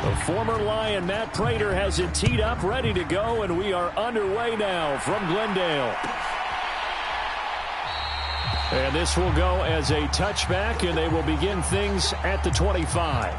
The former Lion, Matt Prater, has it teed up, ready to go, and we are underway now from Glendale. And this will go as a touchback, and they will begin things at the 25.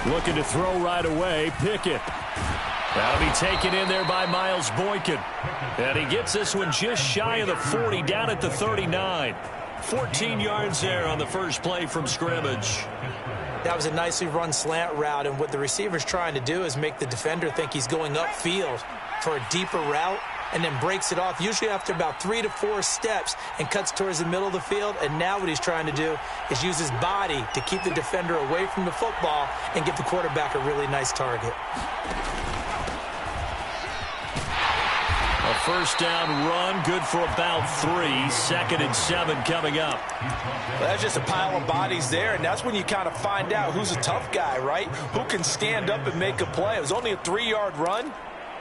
Looking to throw right away, Pickett. That'll be taken in there by Miles Boykin. And he gets this one just shy of the 40, down at the 39. 14 yards there on the first play from scrimmage. That was a nicely run slant route, and what the receiver's trying to do is make the defender think he's going upfield for a deeper route, and then breaks it off, usually after about 3 to 4 steps, and cuts towards the middle of the field. And now what he's trying to do is use his body to keep the defender away from the football and give the quarterback a really nice target. A first down run, good for about 3. 2nd and 7 coming up. Well, that's just a pile of bodies there, and that's when you kind of find out who's a tough guy, right? Who can stand up and make a play. It was only a 3-yard run.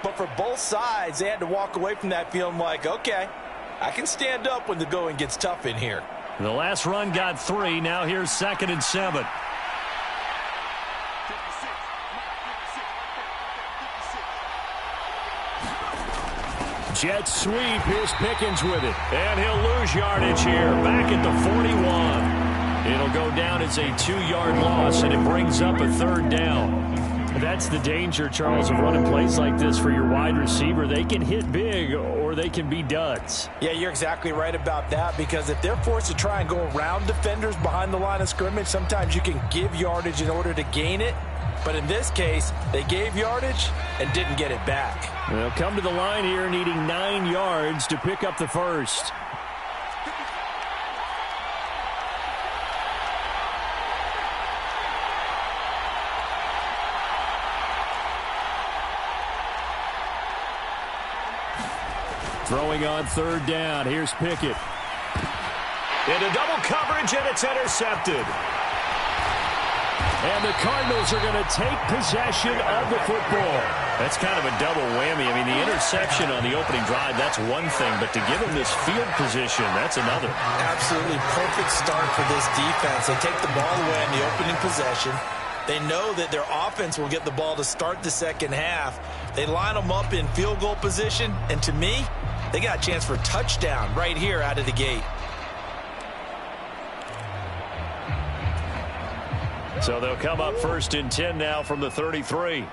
But for both sides, they had to walk away from that feeling like, okay, I can stand up when the going gets tough in here. The last run got 3. Now here's 2nd and 7. Jet sweep. Here's Pickens with it. And he'll lose yardage here. Back at the 41. It'll go down as a 2-yard loss, and it brings up a 3rd down. That's the danger, Charles, of running plays like this for your wide receiver. They can hit big or they can be duds. Yeah, you're exactly right about that, because if they're forced to try and go around defenders behind the line of scrimmage, sometimes you can give yardage in order to gain it. But in this case, they gave yardage and didn't get it back. They'll come to the line here needing 9 yards to pick up the first. Throwing on 3rd down. Here's Pickett. Into double coverage, and it's intercepted. And the Cardinals are going to take possession of the football. That's kind of a double whammy. I mean, the interception on the opening drive, that's one thing. But to give them this field position, that's another. Absolutely perfect start for this defense. They take the ball away in the opening possession. They know that their offense will get the ball to start the second half. They line them up in field goal position. And to me, they got a chance for a touchdown right here out of the gate. So they'll come up 1st and 10 now from the 33.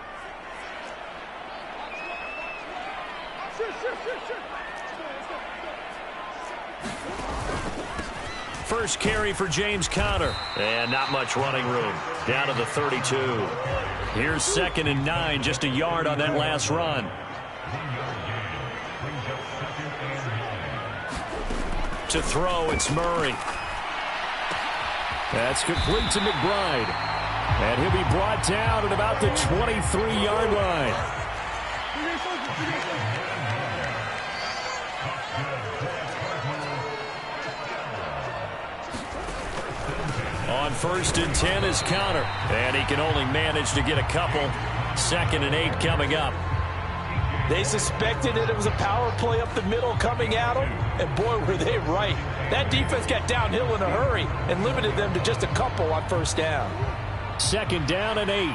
First carry for James Conner. And not much running room. Down to the 32. Here's 2nd and 9, just a yard on that last run. To throw, it's Murray. That's complete to McBride. And he'll be brought down at about the 23-yard line. On 1st and 10 is Conner. And he can only manage to get a couple. 2nd and 8 coming up. They suspected that it was a power play up the middle coming at them, and boy, were they right. That defense got downhill in a hurry and limited them to just a couple on 1st down. 2nd down and 8.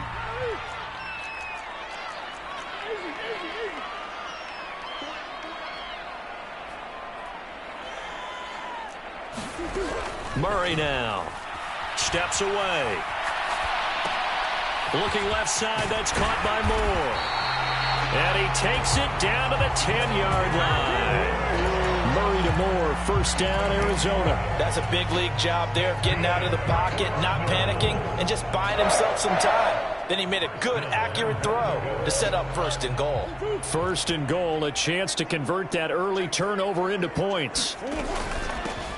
Murray now. Steps away. Looking left side, that's caught by Moore. And he takes it down to the 10-yard line. Murray to Moore, first down, Arizona. That's a big league job there of getting out of the pocket, not panicking, and just buying himself some time. Then he made a good, accurate throw to set up first and goal. First and goal, a chance to convert that early turnover into points.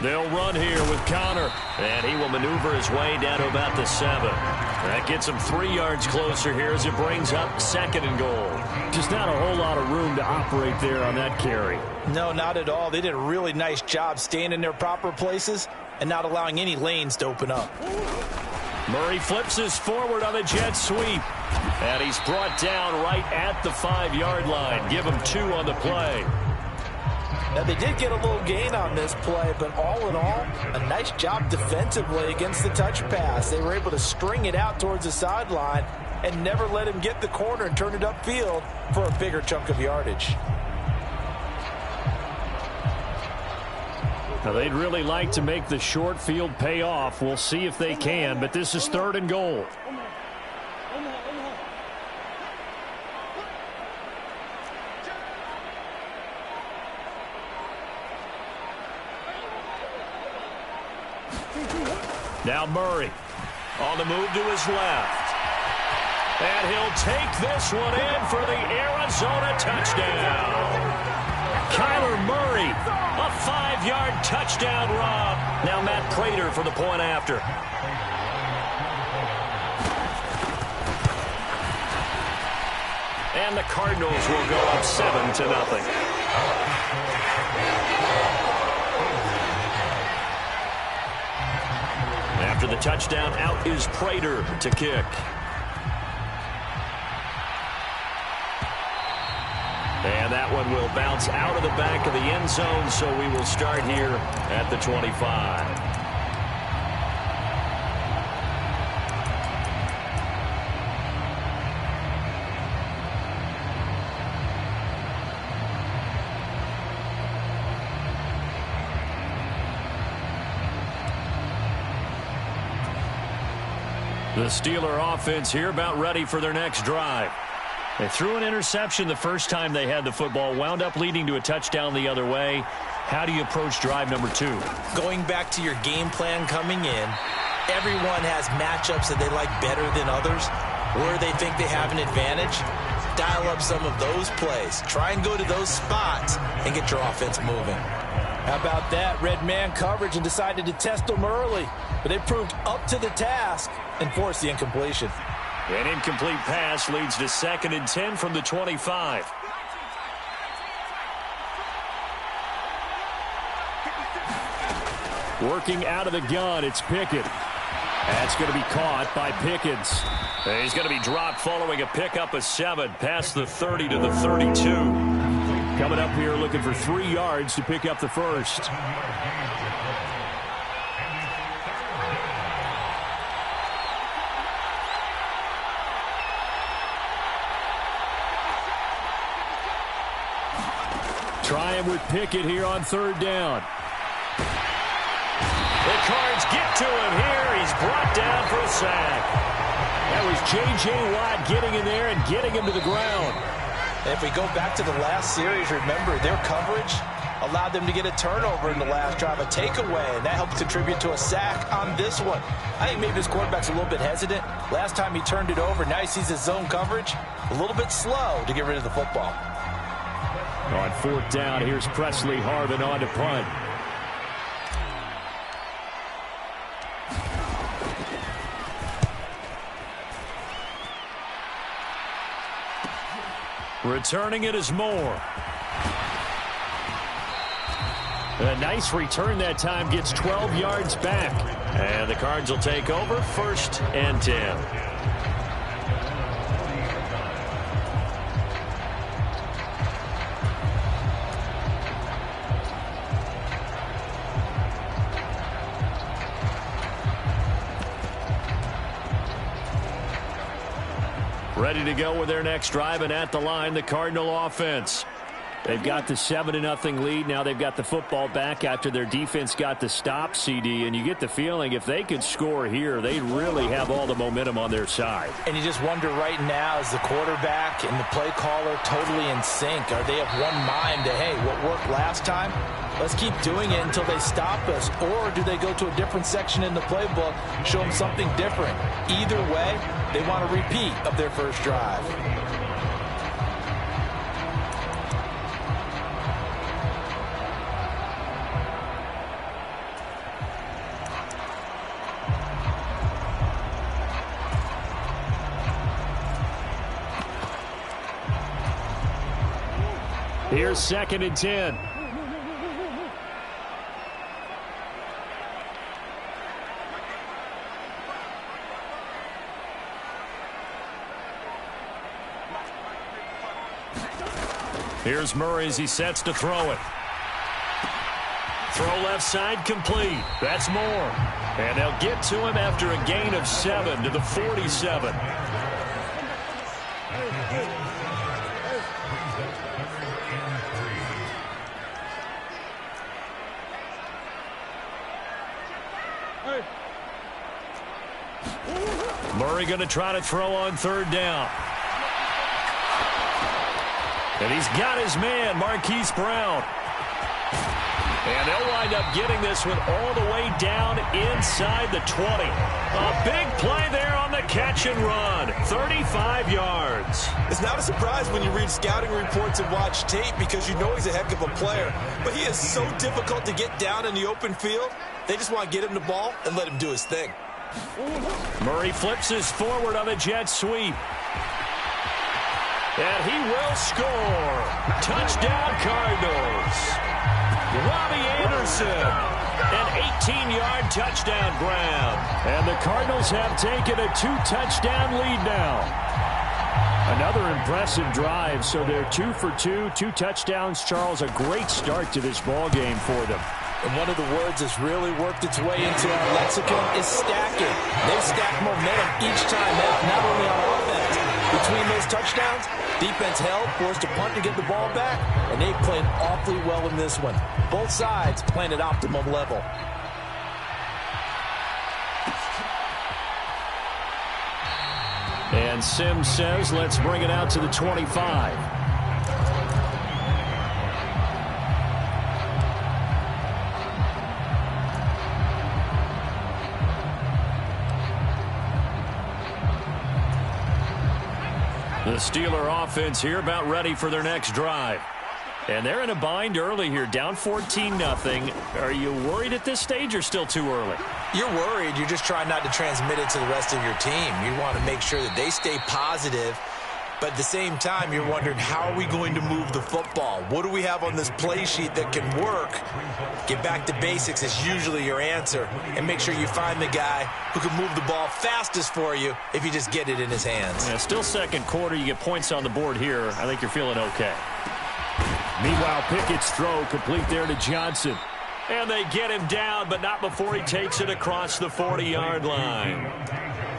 They'll run here with Connor, and he will maneuver his way down to about the 7. That gets him 3 yards closer here as it brings up second and goal. Just not a whole lot of room to operate there on that carry. No, not at all. They did a really nice job staying in their proper places and not allowing any lanes to open up. Murray flips his forward on the jet sweep. And he's brought down right at the 5-yard line. Give him 2 on the play. Now, they did get a little gain on this play, but all in all, a nice job defensively against the touch pass. They were able to string it out towards the sideline and never let him get the corner and turn it upfield for a bigger chunk of yardage. Now, they'd really like to make the short field pay off. We'll see if they can, but this is third and goal. Now Murray on the move to his left. And he'll take this one in for the Arizona touchdown. Kyler Murray, a 5-yard touchdown run. Now Matt Prater for the point after. And the Cardinals will go up 7-0. After the touchdown, out is Prater to kick. And that one will bounce out of the back of the end zone, so we will start here at the 25. The Steeler offense here about ready for their next drive. They threw an interception the first time they had the football, wound up leading to a touchdown the other way. How do you approach drive number 2? Going back to your game plan coming in, everyone has matchups that they like better than others. Where they think they have an advantage, dial up some of those plays. Try and go to those spots and get your offense moving. How about that? Red man coverage and decided to test them early. But they proved up to the task and forced the incompletion. An incomplete pass leads to 2nd and 10 from the 25. Working out of the gun, it's Pickett. That's going to be caught by Pickens. He's going to be dropped following a pickup of 7 past the 30 to the 32. Coming up here looking for 3 yards to pick up the first. Trying with Pickett here on 3rd down. The Cards get to him here. He's brought down for a sack. That was J.J. Watt getting in there and getting him to the ground. And if we go back to the last series, remember, their coverage allowed them to get a turnover in the last drive, a takeaway, and that helped contribute to a sack on this one. I think maybe his quarterback's a little bit hesitant. Last time he turned it over, now he sees his zone coverage a little bit slow to get rid of the football. On 4th down, here's Presley Harvin on to punt. Returning it is Moore. A nice return that time, gets 12 yards back. And the Cards will take over 1st and 10. Ready to go with their next drive, and at the line, the Cardinal offense. They've got the 7-0 lead. Now they've got the football back after their defense got the stop, CD, and you get the feeling if they could score here, they really have all the momentum on their side. And you just wonder right now, is the quarterback and the play caller totally in sync? Are they of one mind that, hey, what worked last time, Let's keep doing it until they stop us. Or do they go to a different section in the playbook, show them something different? Either way, they want a repeat of their first drive. Here's 2nd and 10. Here's Murray as he sets to throw it. Throw left side complete. That's more. And they'll get to him after a gain of 7 to the 47. Murray going to try to throw on 3rd down. And he's got his man, Marquise Brown. And they'll wind up getting this one all the way down inside the 20. A big play there on the catch and run. 35 yards. It's not a surprise when you read scouting reports and watch tape because you know he's a heck of a player. But he is so difficult to get down in the open field. They just want to get him the ball and let him do his thing. Murray flips his forward on a jet sweep. And he will score. Touchdown Cardinals. Robbie Anderson. An 18-yard touchdown grab. And the Cardinals have taken a 2-touchdown lead now. Another impressive drive. So they're 2 for 2, 2 touchdowns. Charles, a great start to this ball game for them. And one of the words that's really worked its way into our lexicon is stacking. They stack momentum each time out, not only on offense. Between those touchdowns, defense held, forced a punt to get the ball back, and they played awfully well in this one. Both sides playing at optimum level. And Sims says, let's bring it out to the 25. The Steeler offense here about ready for their next drive. And they're in a bind early here, down 14-0. Are you worried at this stage or still too early? You're worried. You're just trying not to transmit it to the rest of your team. You want to make sure that they stay positive. But at the same time, you're wondering, how are we going to move the football? What do we have on this play sheet that can work? Get back to basics is usually your answer. And make sure you find the guy who can move the ball fastest for you if you just get it in his hands. Yeah, still 2nd quarter. You get points on the board here. I think you're feeling okay. Meanwhile, Pickett's throw complete there to Johnson. And they get him down, but not before he takes it across the 40-yard line.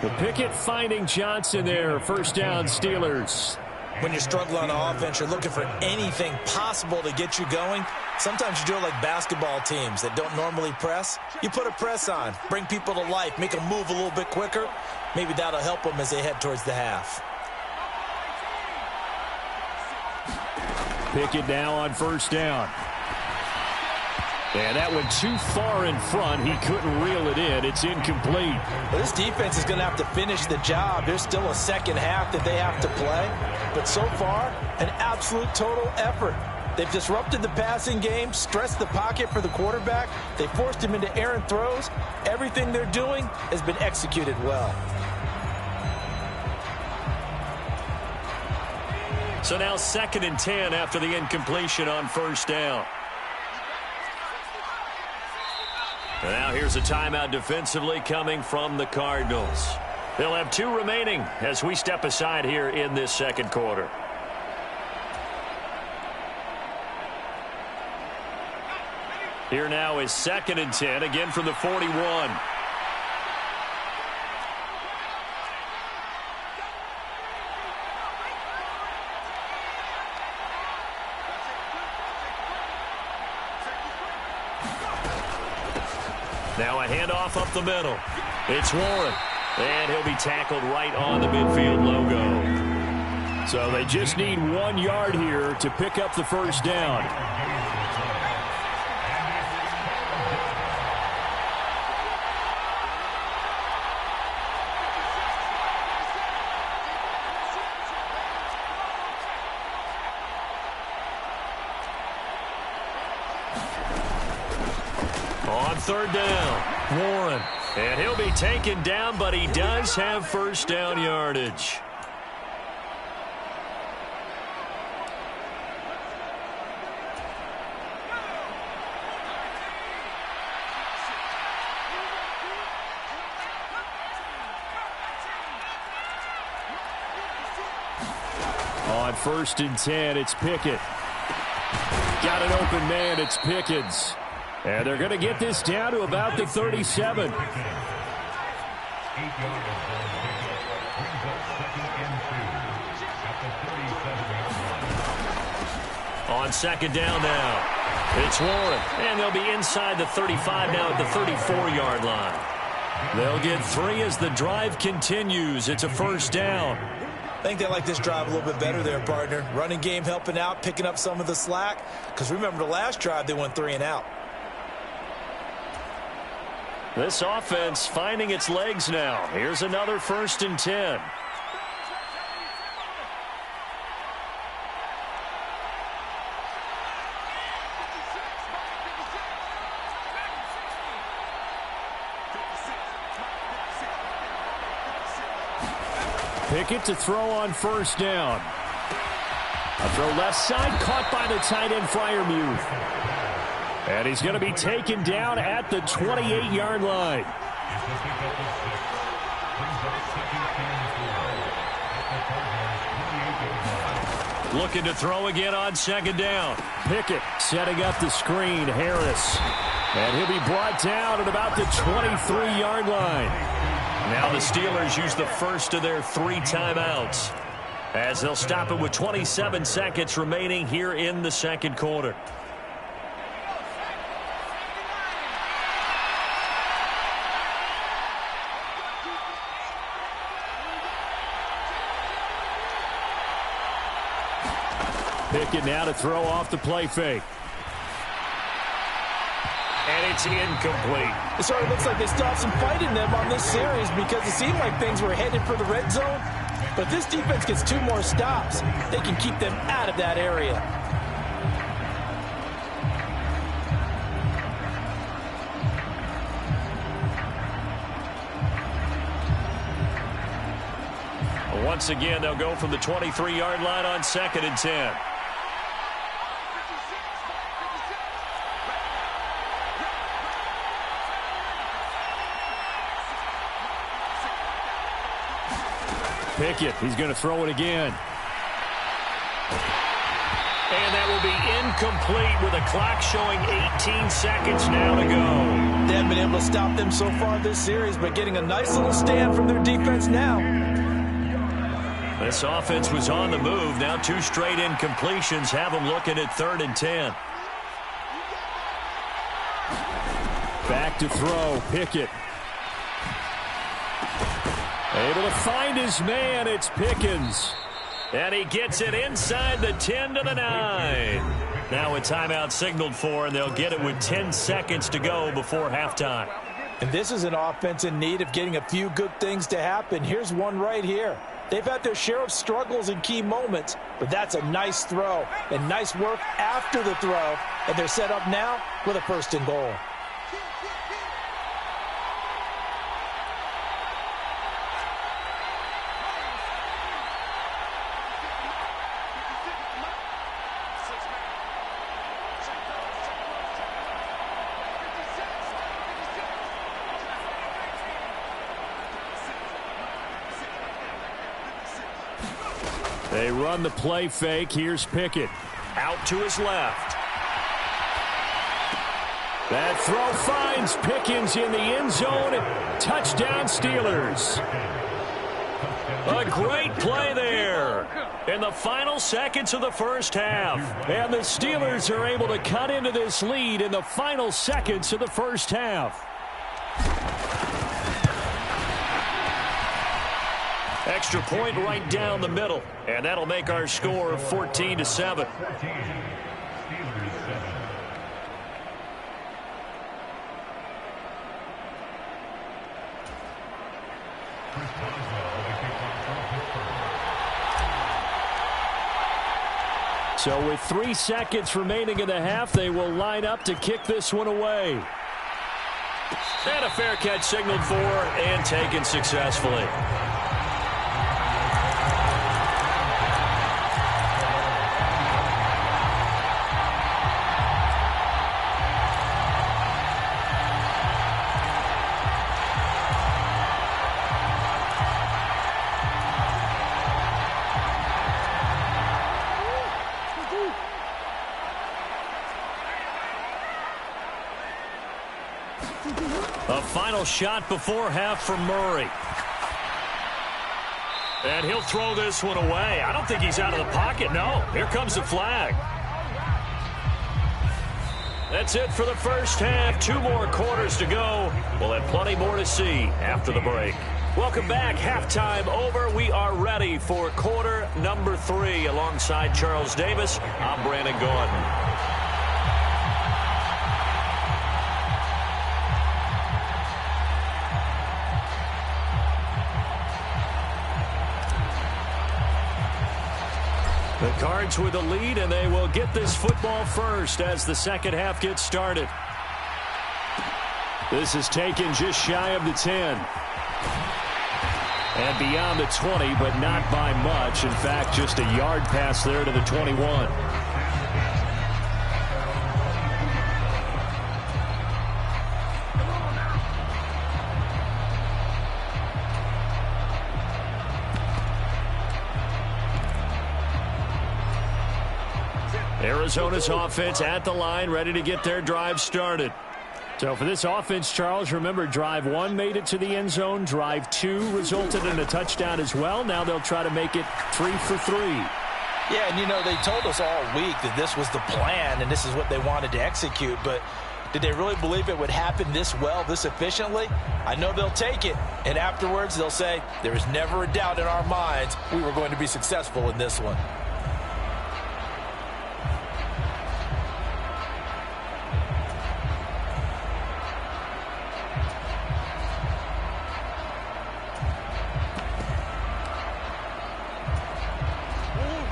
The Pickett finding Johnson there. 1st down, Steelers. When you're struggling on offense, you're looking for anything possible to get you going. Sometimes you do it like basketball teams that don't normally press. You put a press on, bring people to life, make them move a little bit quicker. Maybe that'll help them as they head towards the half. Pickett now on 1st down. And that went too far in front. He couldn't reel it in. It's incomplete. Well, this defense is going to have to finish the job. There's still a second half that they have to play. But so far, an absolute total effort. They've disrupted the passing game, stressed the pocket for the quarterback. They forced him into errant throws. Everything they're doing has been executed well. So now 2nd and 10 after the incompletion on 1st down. And now here's a timeout defensively coming from the Cardinals. They'll have 2 remaining as we step aside here in this 2nd quarter. Here now is 2nd and 10, again from the 41. Now a handoff up the middle. It's Warren. And he'll be tackled right on the midfield logo. So they just need 1 yard here to pick up the 1st down. third down. Warren. And he'll be taken down, but he does have first down yardage. On 1st and 10, it's Pickett. Got an open man, it's Pickens. And they're going to get this down to about the 37. On 2nd down now, it's Warren. And they'll be inside the 35 now at the 34-yard line. They'll get 3 as the drive continues. It's a first down. I think they like this drive a little bit better there, partner. Running game helping out, picking up some of the slack. Because remember the last drive, they went 3 and out. This offense finding its legs now. Here's another 1st and 10. Pickett to throw on 1st down. A throw left side, caught by the tight end Freiermuth. And he's going to be taken down at the 28-yard line. Looking to throw again on 2nd down. Pickett setting up the screen, Harris. And he'll be brought down at about the 23-yard line. Now the Steelers use the first of their 3 timeouts as they'll stop it with 27 seconds remaining here in the 2nd quarter. Pickett now to throw off the play fake. And it's incomplete. It sort of looks like they still have some fight in them on this series because it seemed like things were headed for the red zone. But this defense gets 2 more stops. They can keep them out of that area. Once again, they'll go from the 23-yard line on 2nd and 10. Pickett, he's going to throw it again. And that will be incomplete with a clock showing 18 seconds now to go. They haven't been able to stop them so far this series, but getting a nice little stand from their defense now. This offense was on the move. Now 2 straight incompletions have them looking at 3rd and 10. Back to throw, Pickett. Able to find his man, it's Pickens. And he gets it inside the 10 to the 9. Now a timeout signaled for, and they'll get it with 10 seconds to go before halftime. And this is an offense in need of getting a few good things to happen. Here's one right here. They've had their share of struggles in key moments, but that's a nice throw and nice work after the throw. And they're set up now with a 1st and goal. They run the play fake. Here's Pickett. Out to his left. That throw finds Pickens in the end zone. Touchdown, Steelers. A great play there in the final seconds of the first half. And the Steelers are able to cut into this lead in the final seconds of the first half. Extra point right down the middle, and that'll make our score 14-7. So with 3 seconds remaining in the half, they will line up to kick this one away. And a fair catch signaled for and taken successfully. A final shot before half from Murray. And he'll throw this one away. I don't think he's out of the pocket. No, here comes the flag. That's it for the first half. 2 more quarters to go. We'll have plenty more to see after the break. Welcome back. Halftime over. We are ready for quarter number 3. Alongside Charles Davis, I'm Brandon Gaudin. The Cards with a lead, and they will get this football first as the second half gets started. This is taken just shy of the 10. And beyond the 20, but not by much. In fact, just a yard pass there to the 21. Arizona's offense at the line, ready to get their drive started. So for this offense, Charles, remember, drive 1 made it to the end zone. Drive 2 resulted in a touchdown as well. Now they'll try to make it 3 for 3. Yeah, and you know, they told us all week that this was the plan and this is what they wanted to execute. But did they really believe it would happen this well, this efficiently? I know they'll take it. And afterwards, they'll say, there was never a doubt in our minds we were going to be successful in this one.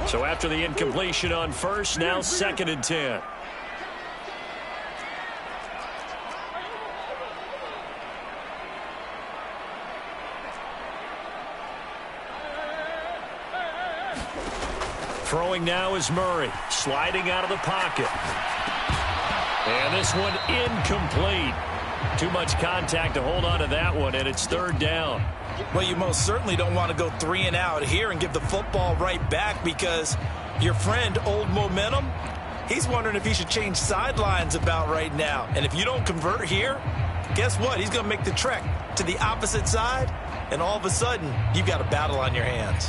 So after the incompletion on first, now 2nd and 10. Throwing now is Murray, sliding out of the pocket. And this one incomplete. Too much contact to hold on to that one, and it's 3rd down. Well, you most certainly don't want to go 3 and out here and give the football right back, because your friend, Old Momentum, he's wondering if he should change sidelines about right now. And if you don't convert here, guess what? He's going to make the trek to the opposite side, and all of a sudden, you've got a battle on your hands.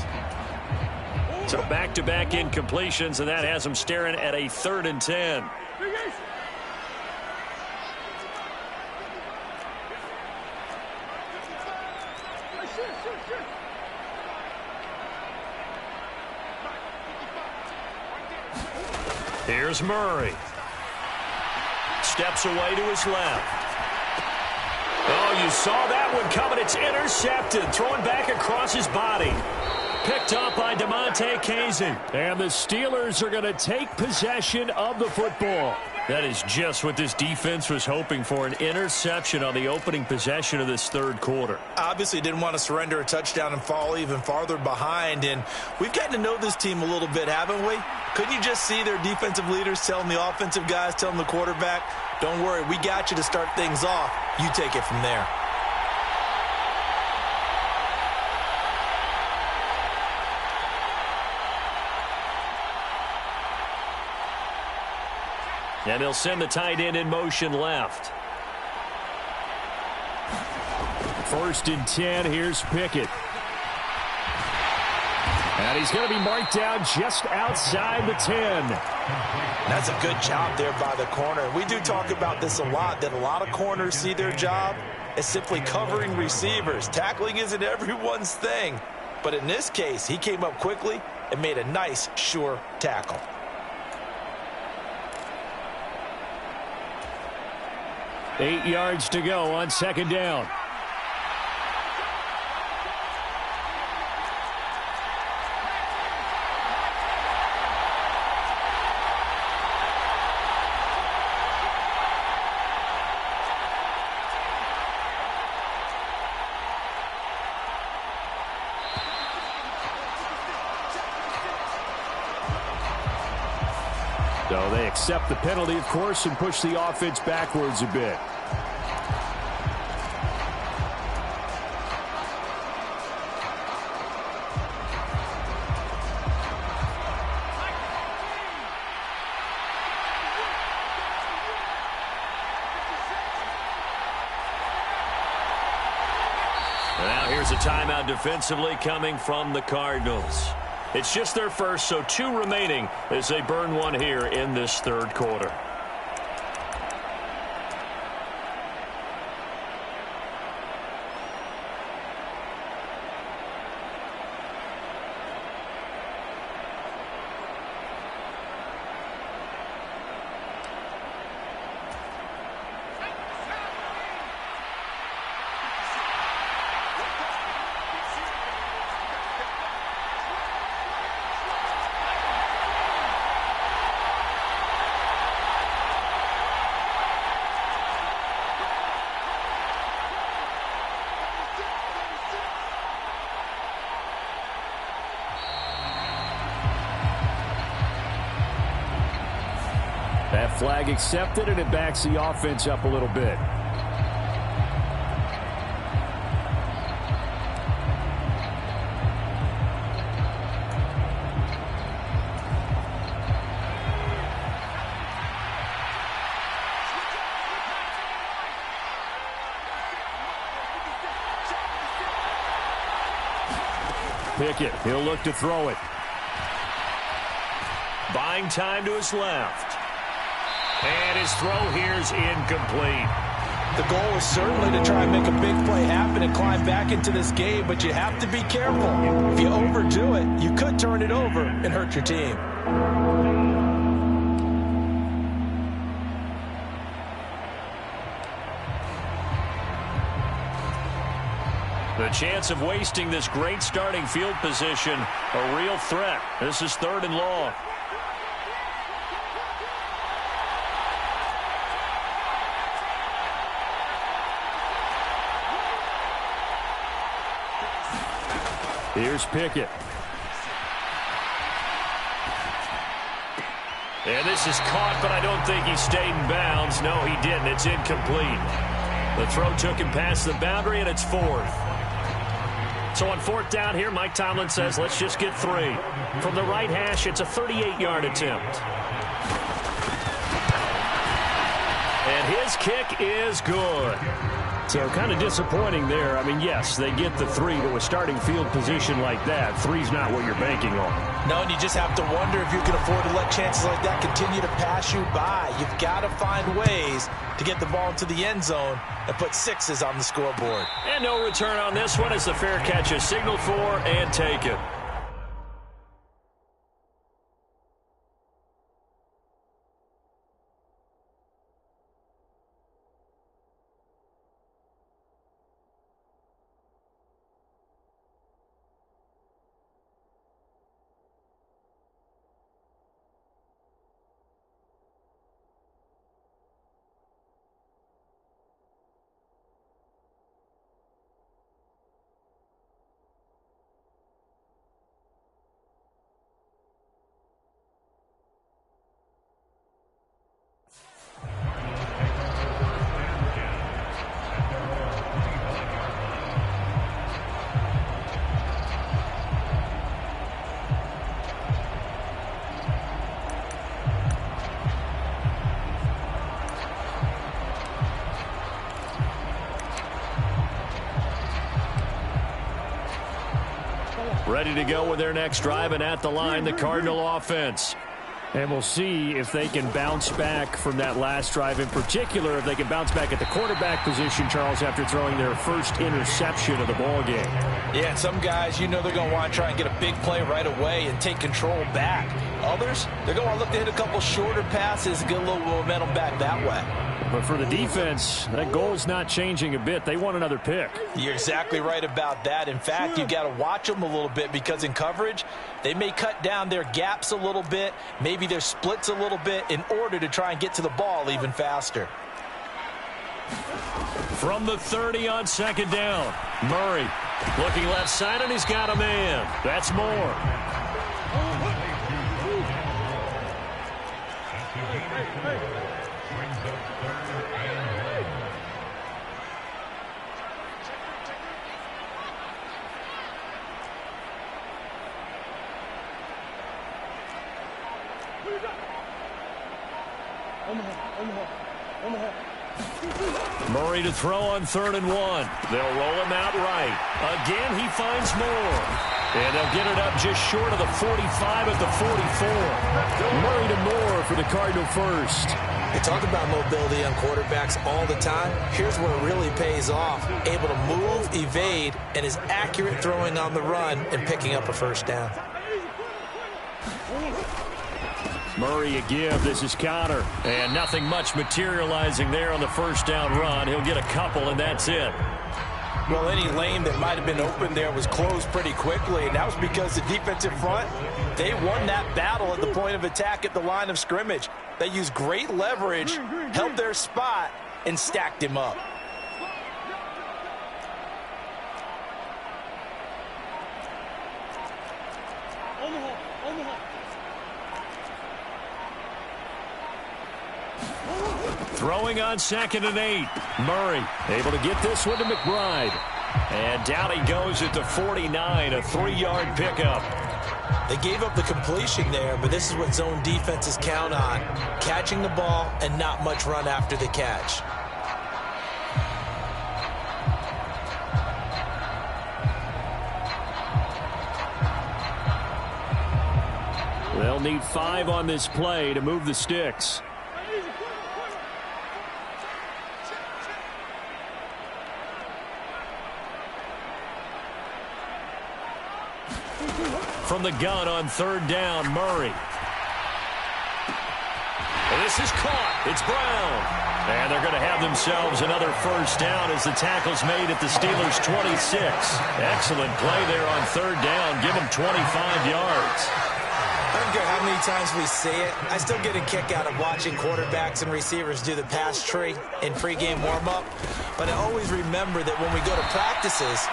So back-to-back incompletions, and that has him staring at a 3rd and 10. Here's Murray. Steps away to his left. Oh, you saw that one coming. It's intercepted. Throwing back across his body. Picked up by DeMonte Kazin. And the Steelers are going to take possession of the football. That is just what this defense was hoping for, an interception on the opening possession of this 3rd quarter. Obviously didn't want to surrender a touchdown and fall even farther behind. And we've gotten to know this team a little bit, haven't we? Couldn't you just see their defensive leaders telling the offensive guys, telling the quarterback, don't worry, we got you to start things off. You take it from there. And they'll send the tight end in motion left. 1st and 10. Here's Pickett. And he's going to be marked down just outside the 10. That's a good job there by the corner. We do talk about this a lot, that a lot of corners see their job as simply covering receivers. Tackling isn't everyone's thing. But in this case, he came up quickly and made a nice, sure tackle. Eight yards to go on 2nd down. So they accept the penalty, of course, and push the offense backwards a bit. Now here's a timeout defensively coming from the Cardinals. It's just their first, so 2 remaining as they burn one here in this third quarter. That flag accepted, and it backs the offense up a little bit. Pickett, he'll look to throw it. Buying time to his left. And his throw here is incomplete. The goal is certainly to try and make a big play happen and climb back into this game, but you have to be careful. If you overdo it, you could turn it over and hurt your team. The chance of wasting this great starting field position, a real threat. This is 3rd and long. Here's Pickett. And this is caught, but I don't think he stayed in bounds. No, he didn't. It's incomplete. The throw took him past the boundary, and it's 4th. So on 4th down here, Mike Tomlin says, let's just get 3. From the right hash, it's a 38-yard attempt. And his kick is good. So kind of disappointing there. I mean, yes, they get the 3, but with starting field position like that, 3's not what you're banking on. No, and you just have to wonder if you can afford to let chances like that continue to pass you by. You've got to find ways to get the ball into the end zone and put 6s on the scoreboard. And no return on this one as the fair catch is signaled for and taken. Ready to go with their next drive, and at the line, the Cardinal offense. And we'll see if they can bounce back from that last drive, in particular, if they can bounce back at the quarterback position, Charles, after throwing their first interception of the ball game. Yeah, some guys, you know they're going to want to try and get a big play right away and take control back. Others, they're going to look to hit a couple shorter passes and get a little momentum back that way. But for the defense, that goal's not changing a bit. They want another pick. You're exactly right about that. In fact, you've got to watch them a little bit because in coverage, they may cut down their gaps a little bit, maybe their splits a little bit in order to try and get to the ball even faster. From the 30 on 2nd down, Murray looking left side, and he's got a man. That's Moore. Murray to throw on 3rd and 1. They'll roll him out right. Again, he finds more. And they'll get it up just short of the 45 at the 44. Murray to Moore for the Cardinal first. They talk about mobility on quarterbacks all the time. Here's where it really pays off. Able to move, evade, and is accurate throwing on the run and picking up a first down. Murray a give. This is Connor. And nothing much materializing there on the first down run. He'll get a couple, and that's it. Well, any lane that might have been open there was closed pretty quickly, and that was because the defensive front, they won that battle at the point of attack at the line of scrimmage. They used great leverage, held their spot, and stacked him up. Throwing on 2nd and 8. Murray able to get this one to McBride. And down he goes at the 49, a 3-yard pickup. They gave up the completion there, but this is what zone defenses count on. Catching the ball and not much run after the catch. They'll need 5 on this play to move the sticks. From the gun on 3rd down, Murray. This is caught. It's Brown. And they're going to have themselves another first down as the tackle's made at the Steelers' 26. Excellent play there on 3rd down. Give them 25 yards. I don't care how many times we see it. I still get a kick out of watching quarterbacks and receivers do the pass tree in pregame warm-up. But I always remember that when we go to practices,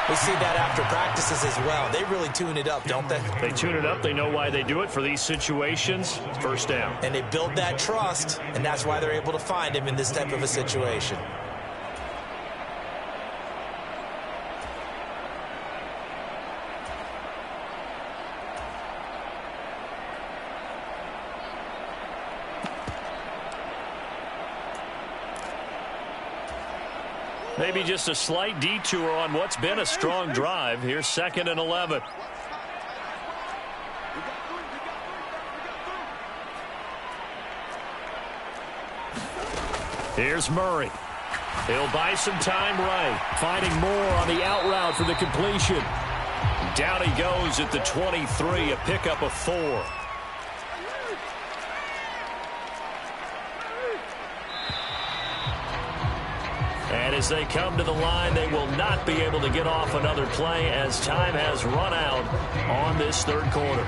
we see that after practices as well. They really tune it up, don't they? They tune it up. They know why they do it for these situations. First down. And they build that trust, and that's why they're able to find him in this type of a situation. Maybe just a slight detour on what's been a strong drive. Here's 2nd and 11. Here's Murray. He'll buy some time right. Finding more on the out route for the completion. Down he goes at the 23, a pickup of 4. And as they come to the line, they will not be able to get off another play as time has run out on this 3rd quarter.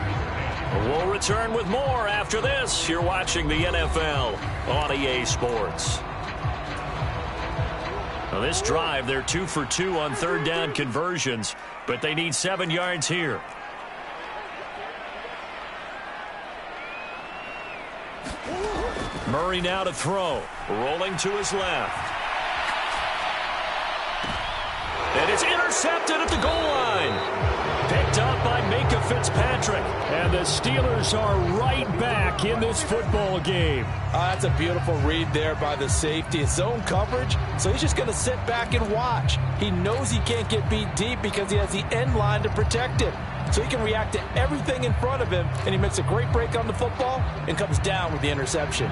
We'll return with more after this. You're watching the NFL on EA Sports. Now this drive, they're 2 for 2 on 3rd down conversions, but they need 7 yards here. Murray now to throw. Rolling to his left. And it's intercepted at the goal line. Picked up by Fitzpatrick. And the Steelers are right back in this football game. That's a beautiful read there by the safety. It's zone coverage, so he's just going to sit back and watch. He knows he can't get beat deep because he has the end line to protect him. So he can react to everything in front of him, and he makes a great break on the football and comes down with the interception.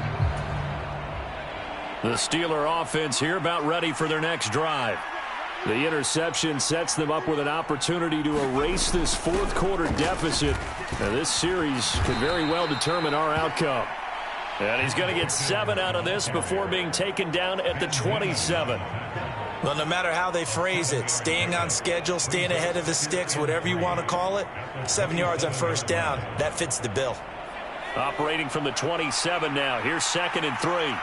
The Steeler offense here about ready for their next drive. The interception sets them up with an opportunity to erase this 4th quarter deficit. Now, this series could very well determine our outcome. And he's going to get 7 out of this before being taken down at the 27. Well, no matter how they phrase it, staying on schedule, staying ahead of the sticks, whatever you want to call it, 7 yards on first down, that fits the bill. Operating from the 27 now. Here's 2nd and 3.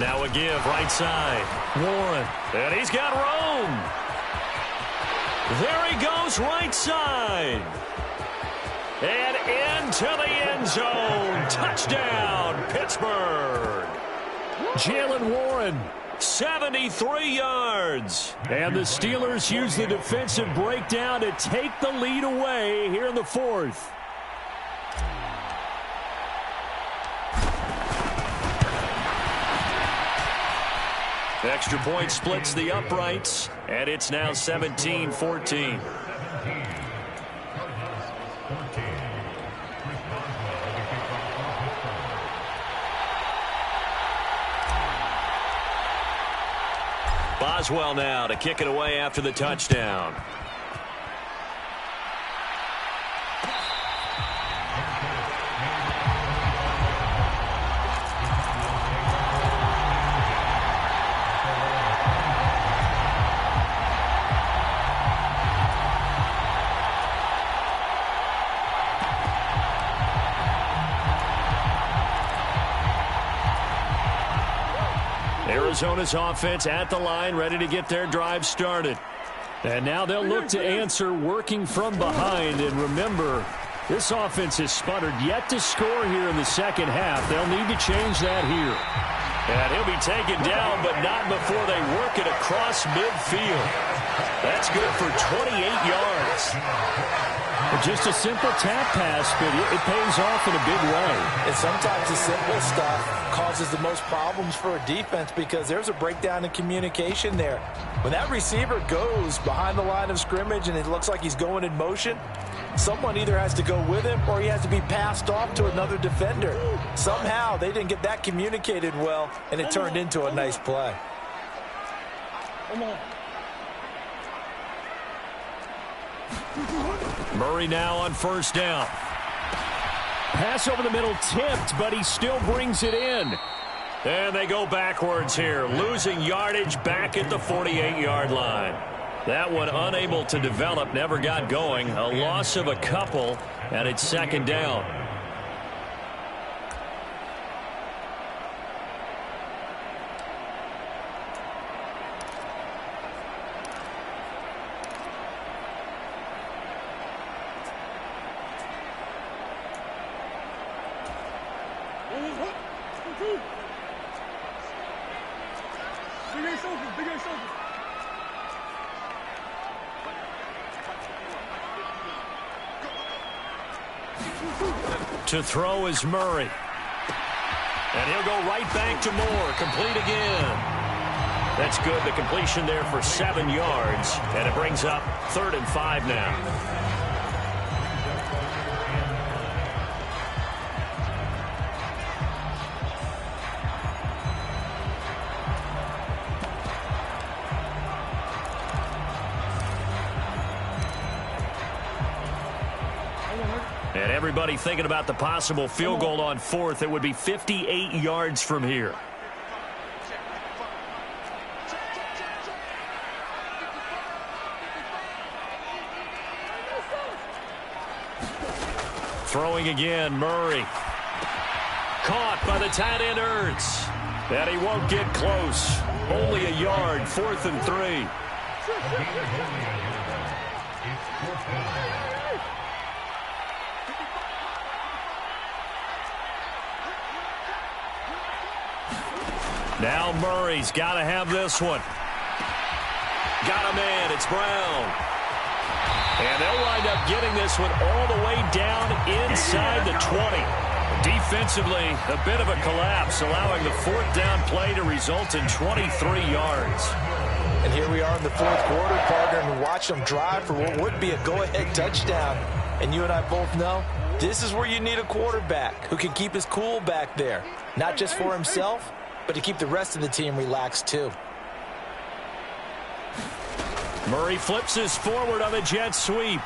Now a give right side. Warren. And he's got room. There he goes right side. And into the end zone. Touchdown, Pittsburgh. Jalen Warren, 73 yards. And the Steelers use the defensive breakdown to take the lead away here in the fourth. Extra point splits the uprights, and it's now 17-14. Boswell now to kick it away after the touchdown. Arizona's offense at the line, ready to get their drive started. And now they'll look to answer working from behind. And remember, this offense has sputtered yet to score here in the second half. They'll need to change that here. And he'll be taken down, but not before they work it across midfield. That's good for 28 yards. Just a simple tap pass, but it pays off in a big way. And sometimes the simple stuff causes the most problems for a defense because there's a breakdown in communication there. When that receiver goes behind the line of scrimmage and it looks like he's going in motion, someone either has to go with him or he has to be passed off to another defender. Somehow they didn't get that communicated well, and it turned into a nice play. Come on. Murray now on first down. Pass over the middle tipped, but he still brings it in. And they go backwards here, losing yardage back at the 48-yard line. That one unable to develop, never got going. A loss of a couple, and it's second down. To throw is Murray. And he'll go right back to Moore. Complete again. That's good. The completion there for 7 yards. And it brings up 3rd and 5 now. And everybody thinking about the possible field goal on 4th. It would be 58 yards from here. Throwing again, Murray. Caught by the tight end, Ertz. And he won't get close. Only a yard, 4th and 3. Now Murray's got to have this one. Got a man. It's Brown. And they'll wind up getting this one all the way down inside the 20. Defensively, a bit of a collapse, allowing the 4th down play to result in 23 yards. And here we are in the 4th quarter, partner, and watch them drive for what would be a go-ahead touchdown. And you and I both know this is where you need a quarterback who can keep his cool back there, not just for himself, but to keep the rest of the team relaxed too. Murray flips his forward on the jet sweep.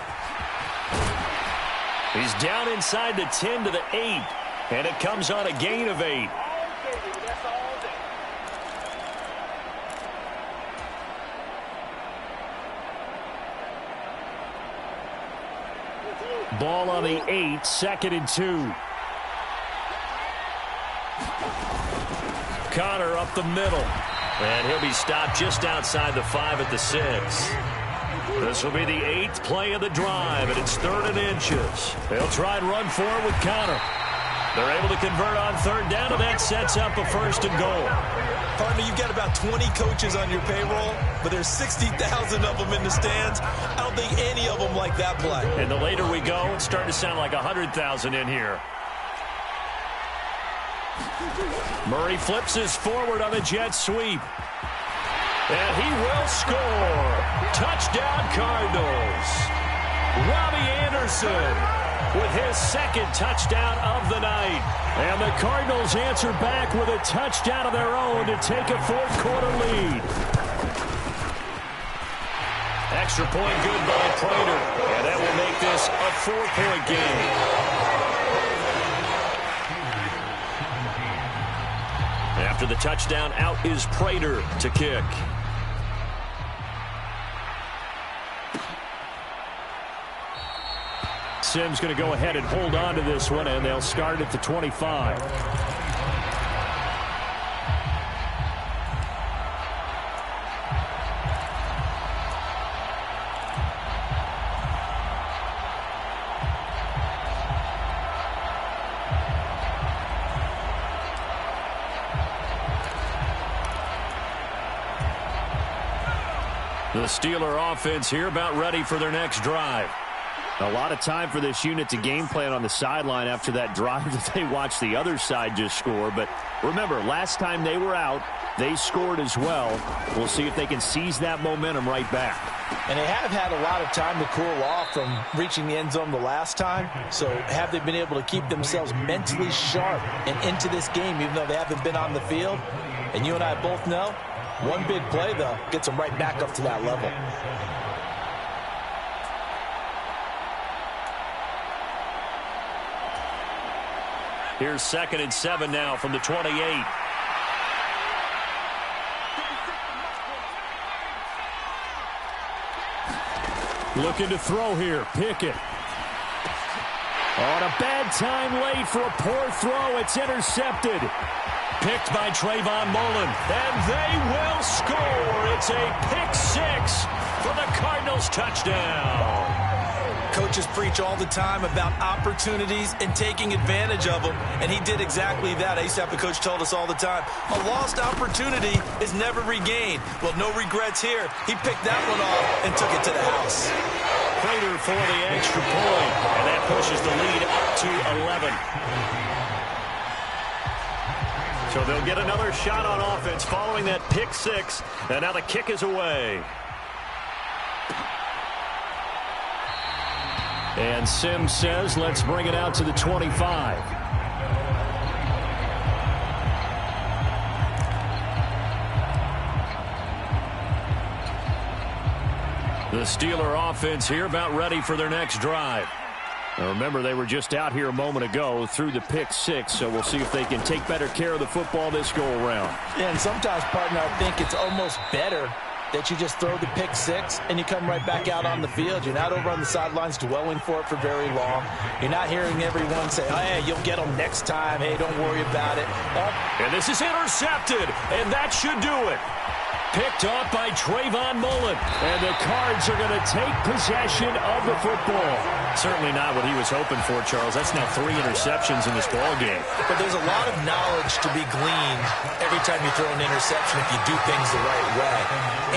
He's down inside the 10 to the 8, and it comes on a gain of 8. Ball on the 8, 2nd and 2. Connor up the middle. And he'll be stopped just outside the 5 at the 6. This will be the 8th play of the drive, and it's 3rd and inches. They'll try and run forward with Connor. They're able to convert on 3rd down, and that sets up a 1st and goal. Partner, you've got about 20 coaches on your payroll, but there's 60,000 of them in the stands. I don't think any of them like that play. And the later we go, it's starting to sound like 100,000 in here. Murray flips his forward on the jet sweep. And he will score. Touchdown, Cardinals. Robbie Anderson with his 2nd touchdown of the night. And the Cardinals answer back with a touchdown of their own to take a 4th quarter lead. Extra point good by Prater. And that will make this a 4-point game. After the touchdown, out is Prater to kick. Sims going to go ahead and hold on to this one, and they'll start at the 25. The Steeler offense here about ready for their next drive. A lot of time for this unit to game plan on the sideline after that drive that they watched the other side just score. But remember, last time they were out, they scored as well. We'll see if they can seize that momentum right back. And they have had a lot of time to cool off from reaching the end zone the last time. So have they been able to keep themselves mentally sharp and into this game, even though they haven't been on the field? And you and I both know, one big play, though, gets them right back up to that level. Here's 2nd and 7 now from the 28. Looking to throw here. Pickett. On a bad time late for a poor throw. It's intercepted. Picked by Trayvon Mullen. And they will score. It's a pick 6 for the Cardinals touchdown. Coaches preach all the time about opportunities and taking advantage of them, and he did exactly that. I used to have a coach told us all the time, a lost opportunity is never regained. Well, no regrets here. He picked that one off and took it to the house. Prater for the extra point, and that pushes the lead up to 11. So they'll get another shot on offense following that pick 6, and now the kick is away. And Sims says, let's bring it out to the 25. The Steeler offense here about ready for their next drive. Now remember, they were just out here a moment ago through the pick 6, so we'll see if they can take better care of the football this go-around. Yeah, and sometimes, partner, I think it's almost better that you just throw the pick 6 and you come right back out on the field. You're not over on the sidelines dwelling for it for very long. You're not hearing everyone say, oh, hey, you'll get them next time. Hey, don't worry about it. And this is intercepted, and that should do it. Picked off by Trayvon Mullen. And the Cards are going to take possession of the football. Certainly not what he was hoping for, Charles. That's now 3 interceptions in this ball game. But there's a lot of knowledge to be gleaned every time you throw an interception if you do things the right way.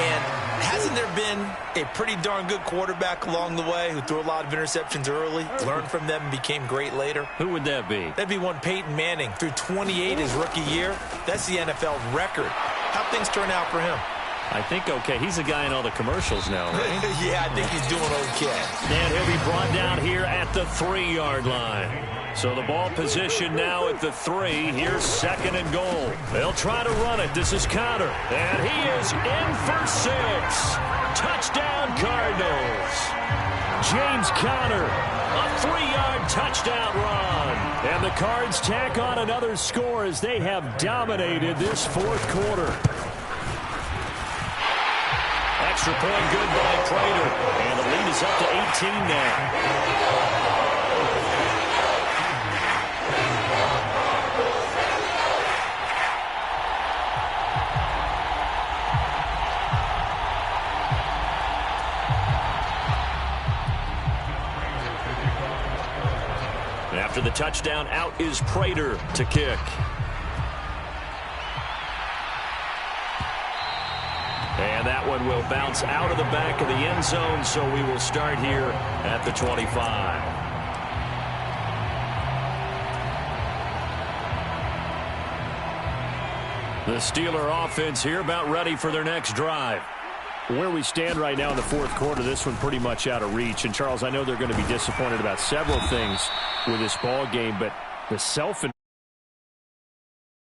And hasn't there been a pretty darn good quarterback along the way who threw a lot of interceptions early, learned from them, and became great later? Who would that be? That'd be one Peyton Manning. Threw 28 his rookie year. That's the NFL record. How'd things turn out for him? I think okay. He's the guy in all the commercials now, right? Yeah, I think he's doing okay. And he'll be brought down here at the 3-yard line. So the ball position now at the 3. Here's 2nd and goal. They'll try to run it. This is Connor. And he is in for 6. Touchdown, Cardinals. James Conner, a 3-yard touchdown run. And the Cards tack on another score as they have dominated this 4th quarter. Extra point good by Prater. And the lead is up to 18 now. After the touchdown, out is Prater to kick. And that one will bounce out of the back of the end zone, so we will start here at the 25. The Steeler offense here about ready for their next drive. Where we stand right now in the fourth quarter, this one pretty much out of reach. And, Charles, I know they're going to be disappointed about several things with this ball game, but the